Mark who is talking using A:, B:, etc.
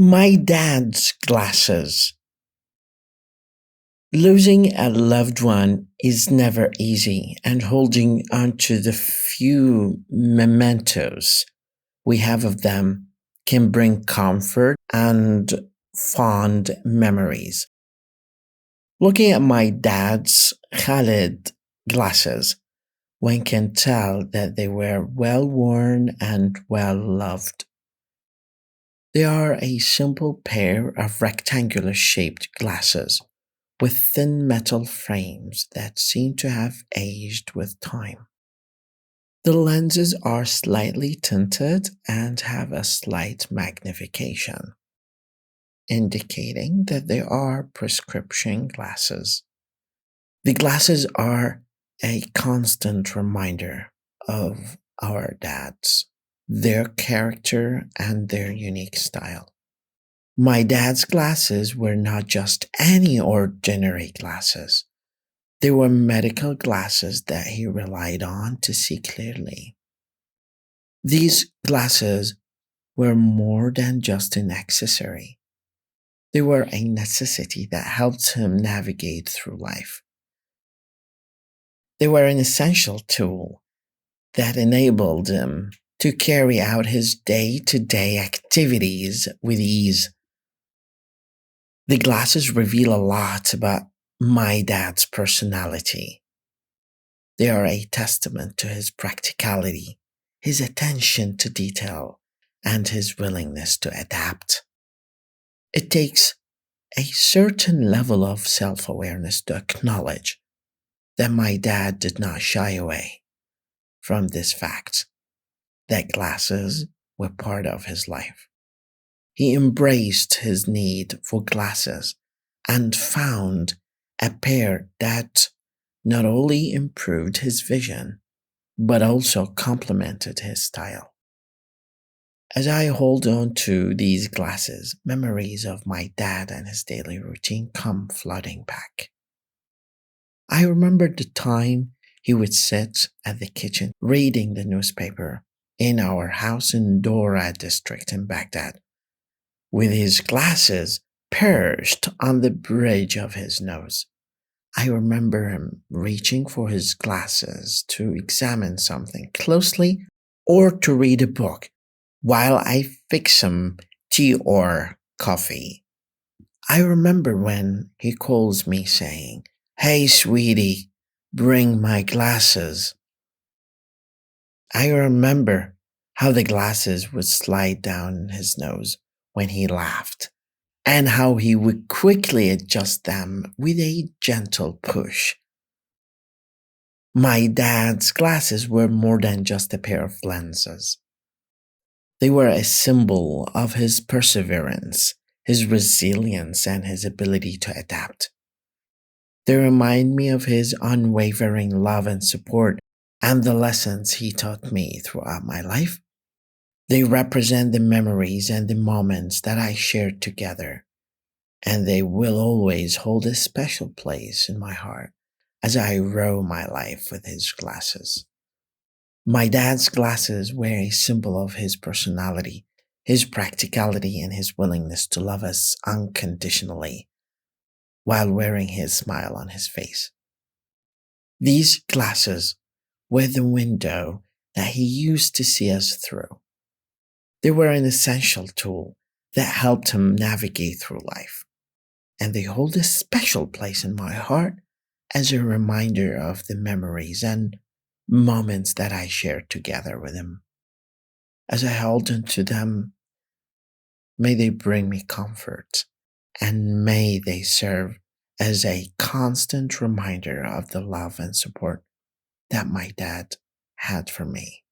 A: My dad's glasses. Losing a loved one is never easy, and holding on to the few mementos we have of them can bring comfort and fond memories. Looking at my dad's Khalid glasses, one can tell that they were well worn and well loved. They are a simple pair of rectangular shaped glasses with thin metal frames that seem to have aged with time. The lenses are slightly tinted and have a slight magnification, indicating that they are prescription glasses. The glasses are a constant reminder of our dads, their character, and their unique style. My dad's glasses were not just any ordinary glasses. They were medical glasses that he relied on to see clearly. These glasses were more than just an accessory. They were a necessity that helped him navigate through life. They were an essential tool that enabled him to carry out his day-to-day activities with ease. The glasses reveal a lot about my dad's personality. They are a testament to his practicality, his attention to detail, and his willingness to adapt. It takes a certain level of self-awareness to acknowledge that my dad did not shy away from this fact that glasses were part of his life. He embraced his need for glasses and found a pair that not only improved his vision, but also complemented his style. As I hold on to these glasses, memories of my dad and his daily routine come flooding back. I remember the time he would sit at the kitchen reading the newspaper in our house in Dora district in Baghdad, with his glasses perched on the bridge of his nose. I remember him reaching for his glasses to examine something closely or to read a book while I fix him tea or coffee. I remember when he calls me saying, "Hey, sweetie, bring my glasses." I remember how the glasses would slide down his nose when he laughed, and how he would quickly adjust them with a gentle push. My dad's glasses were more than just a pair of lenses. They were a symbol of his perseverance, his resilience, and his ability to adapt. They remind me of his unwavering love and support and the lessons he taught me throughout my life. They represent the memories and the moments that I shared together, and they will always hold a special place in my heart as I row my life with his glasses. My dad's glasses were a symbol of his personality, his practicality, and his willingness to love us unconditionally while wearing his smile on his face. These glasses were the window that he used to see us through. They were an essential tool that helped him navigate through life, and they hold a special place in my heart as a reminder of the memories and moments that I shared together with him. As I hold on to them, may they bring me comfort, and may they serve as a constant reminder of the love and support that my dad had for me.